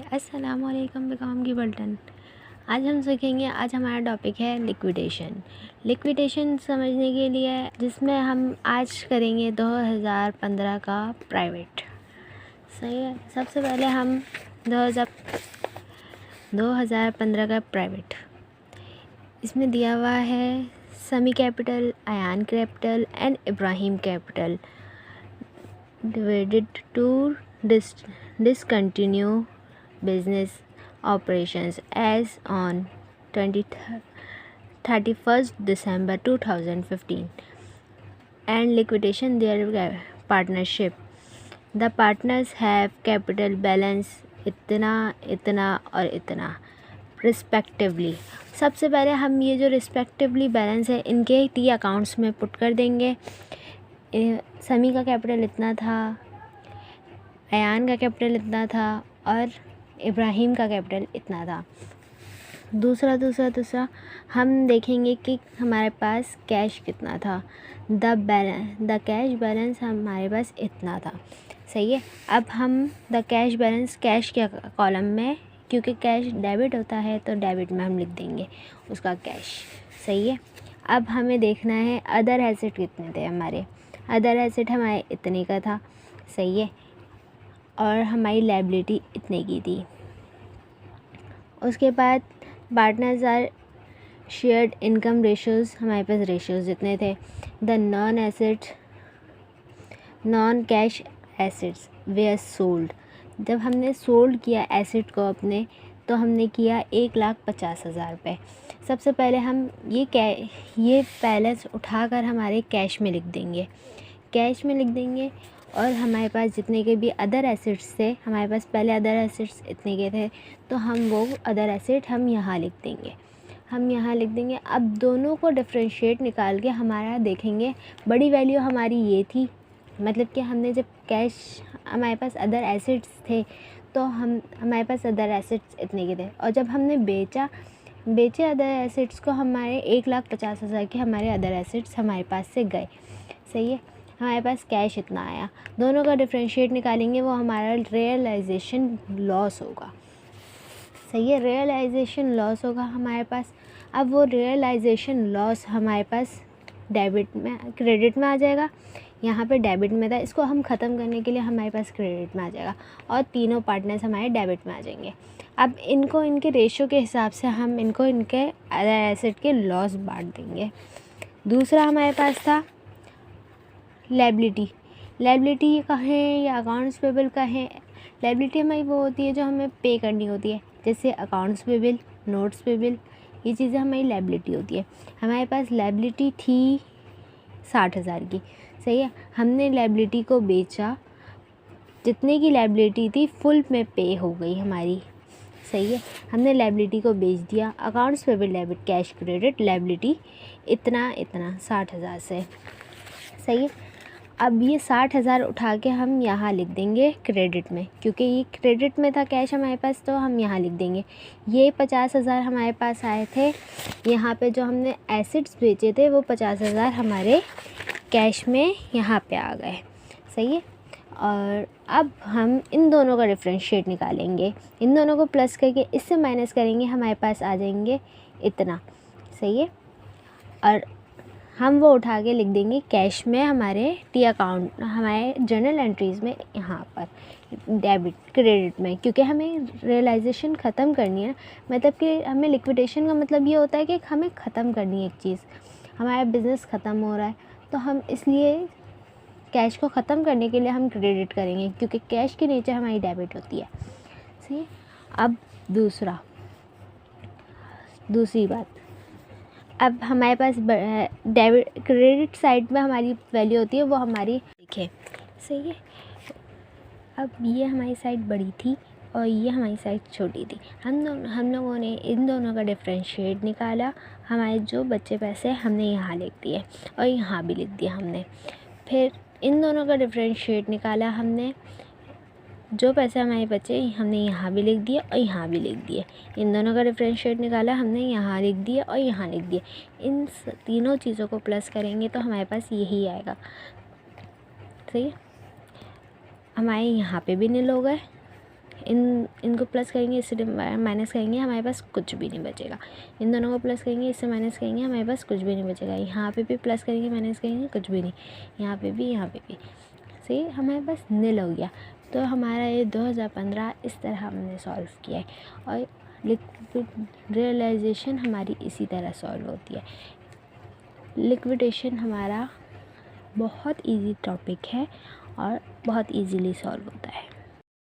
अस्सलाम वालेकुम बेगम की बल्टन। आज हम सीखेंगे, आज हमारा टॉपिक है लिक्विडेशन। लिक्विडेशन समझने के लिए जिसमें हम आज करेंगे 2015 का प्राइवेट। सही है। सबसे पहले हम 2015 का प्राइवेट, इसमें दिया हुआ है Sami capital, Ayan capital and Ibrahim capital divided to discontinue business operations as on 31st December 2015 and liquidation their partnership. The partners have capital balance इतना इतना और इतना रिस्पेक्टिवली। सबसे पहले हम ये जो रिस्पेक्टिवली बैलेंस है इनके टी अकाउंट्स में पुट कर देंगे। समी का कैपिटल इतना था, अयान का कैपिटल इतना था और इब्राहिम का कैपिटल इतना था। दूसरा हम देखेंगे कि हमारे पास कैश कितना था। द कैश बैलेंस हमारे पास इतना था। सही है। अब हम द कैश बैलेंस कैश के कॉलम में, क्योंकि कैश डेबिट होता है तो डेबिट में हम लिख देंगे उसका कैश। सही है। अब हमें देखना है अदर एसेट कितने थे हमारे। अदर एसेट हमारे इतने का था। सही है। और हमारी लायबिलिटी इतने की थी। उसके बाद partners are shared income ratios, हमारे पास रेशियोज़ इतने थे। The non cash assets were sold, जब हमने सोल्ड किया एसेट को अपने, तो हमने किया 1,50,000 रुपये। सबसे पहले हम ये बैलेंस उठाकर हमारे कैश में लिख देंगे। और हमारे पास जितने के भी अदर एसेट्स थे, हमारे पास पहले अदर एसेट्स इतने के थे, तो हम वो अदर एसेट हम यहाँ लिख देंगे। अब दोनों को डिफरेंशिएट निकाल के हमारा देखेंगे। बड़ी वैल्यू हमारी ये थी, मतलब कि हमने जब कैश, हमारे पास अदर एसेट्स थे तो हमारे पास अदर एसेट्स इतने के थे, और जब हमने बेचे अदर एसेट्स को, हमारे 1,50,000 के हमारे अदर एसेट्स हमारे पास से गए। सही है। हमारे पास कैश इतना आया। दोनों का डिफरेंशिएट निकालेंगे, वो हमारा रियलाइजेशन लॉस होगा। सही है। रियलाइजेशन लॉस होगा हमारे पास। अब वो रियलाइजेशन लॉस हमारे पास क्रेडिट में आ जाएगा। यहाँ पे डेबिट में था, इसको हम ख़त्म करने के लिए हमारे पास क्रेडिट में आ जाएगा, और तीनों पार्टनर्स हमारे डेबिट में आ जाएंगे। अब इनको इनके रेशियो के हिसाब से हम इनको इनके अदर एसेट के लॉस बांट देंगे। दूसरा हमारे पास था लायबिलिटी का है या अकाउंट्स पेबल का है। लायबिलिटी हमारी वो होती है जो हमें पे करनी होती है, जैसे अकाउंट्स पेबल, नोट्स पेबल, ये चीज़ें हमारी लायबिलिटी होती है। हमारे पास लायबिलिटी थी 60,000 की। सही है। हमने लायबिलिटी को बेचा, जितने की लायबिलिटी थी फुल में पे हो गई हमारी। सही है। हमने लायबिलिटी को बेच दिया। Accounts payable, debit, cash, credit, liability इतना 60,000 से। सही है। अब ये 60,000 उठा के हम यहाँ लिख देंगे क्रेडिट में, क्योंकि ये क्रेडिट में था कैश हमारे पास, तो हम यहाँ लिख देंगे। ये 50,000 हमारे पास आए थे, यहाँ पे जो हमने एसेट्स बेचे थे वो 50,000 हमारे कैश में यहाँ पे आ गए। सही है। और अब हम इन दोनों का डिफरेंशिएट निकालेंगे। इन दोनों को प्लस करके इससे माइनस करेंगे, हमारे पास आ जाएंगे इतना। सही है। और हम वो उठा के लिख देंगे कैश में, हमारे टी अकाउंट, हमारे जर्नल एंट्रीज़ में, यहाँ पर डेबिट क्रेडिट में, क्योंकि हमें रियलाइजेशन ख़त्म करनी है। मतलब कि हमें लिक्विडेशन का मतलब ये होता है कि हमें ख़त्म करनी है एक चीज़, हमारा बिज़नेस ख़त्म हो रहा है, तो हम इसलिए कैश को ख़त्म करने के लिए हम क्रेडिट करेंगे, क्योंकि कैश के नीचे हमारी डेबिट होती है। सही। अब दूसरी बात, अब हमारे पास डेबिट क्रेडिट साइड में हमारी वैल्यू होती है, वो हमारी देखिए। सही है। अब ये हमारी साइड बड़ी थी और ये हमारी साइड छोटी थी। हम लोगों ने इन दोनों का डिफरेंशिएट निकाला। हमारे जो बचे पैसे हमने यहाँ लिख दिए और यहाँ भी लिख दिया हमने। फिर इन दोनों का डिफरेंशिएट निकाला हमने, जो पैसे हमारे बचे हमने यहाँ भी लिख दिए और यहाँ भी लिख दिए। इन दोनों का डिफरेंशिएट निकाला हमने, यहाँ लिख दिया और यहाँ लिख दिया। इन तीनों चीज़ों को प्लस करेंगे तो हमारे पास यही आएगा। सही है। हमारे यहाँ पे भी नील हो गए, इनको प्लस करेंगे, इससे माइनस करेंगे, हमारे पास कुछ भी नहीं बचेगा। इन दोनों को प्लस करेंगे, इससे माइनस करेंगे, हमारे पास कुछ भी नहीं बचेगा। यहाँ पे भी प्लस करेंगे, माइनस करेंगे, कुछ भी नहीं। यहाँ पे भी, यहाँ पे भी से हमारे पास नील हो गया। तो हमारा ये 2015 इस तरह हमने सॉल्व किया है। और लिक्विड रियलाइजेशन हमारी इसी तरह सॉल्व होती है। लिक्विडेशन हमारा बहुत इजी टॉपिक है और बहुत इजीली सॉल्व होता है।